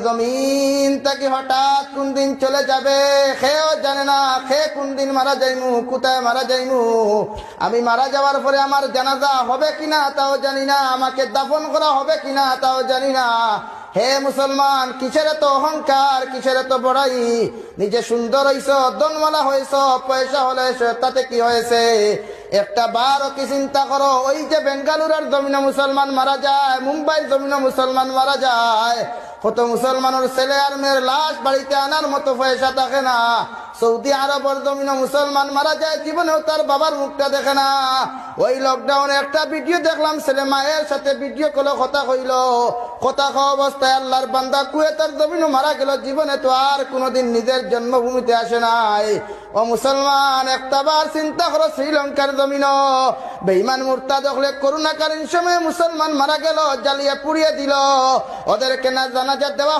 জমিন থেকে হঠাৎ কোন দিন চলে যাবে খেয়েও জানে না, খেয়ে কোন দিন মারা যাইমু, কোথায় মারা যাইমু। আমি মারা যাওয়ার পরে আমার জানাজা হবে কিনা তাও জানি না, আমাকে দাফন করা হবে কিনা তাও জানি না। হে মুসলমান, কিসের এত অহংকার, কিসের এত বড়াই? নিজে সুন্দর হইছ, দনওয়ালা হয়েছ, পয়সা হলে তাতে কি হয়েছে? একটা বারও কি চিন্তা করো, ওই যে বেঙ্গালুরের জমিনে মুসলমান মারা যায়, মুম্বাইয়ের জমিনে মুসলমান মারা যায়, কত মুসলমানের ছেলে আর মেয়ের লাশ বাড়িতে আনার মতো পয়সা থাকে না। সৌদি আরবের জমিনে মুসলমান মারা যায়, জীবনেও তার বাবার মুখটা দেখে না। ওই লকডাউনে একটা ভিডিও দেখলাম, ছেলে মায়ের সাথে ভিডিও কলে কথা কইল, কথা খাওয়া অবস্থায় আল্লাহর বান্দা কুয়েতের জমিনে মারা গেল, জীবনে তো আর কোনোদিন নিজের জন্মভূমিতে আসে নাই। ও মুসলমান, একটাবার চিন্তা করো, শ্রীলঙ্কার জমিন বেঈমান মুরতাদ হলে করোনাকালীন সময়ে মুসলমান মারা গেল, জ্বালিয়ে পুড়িয়ে দিল, ওদেরকে না জানাজা দেওয়া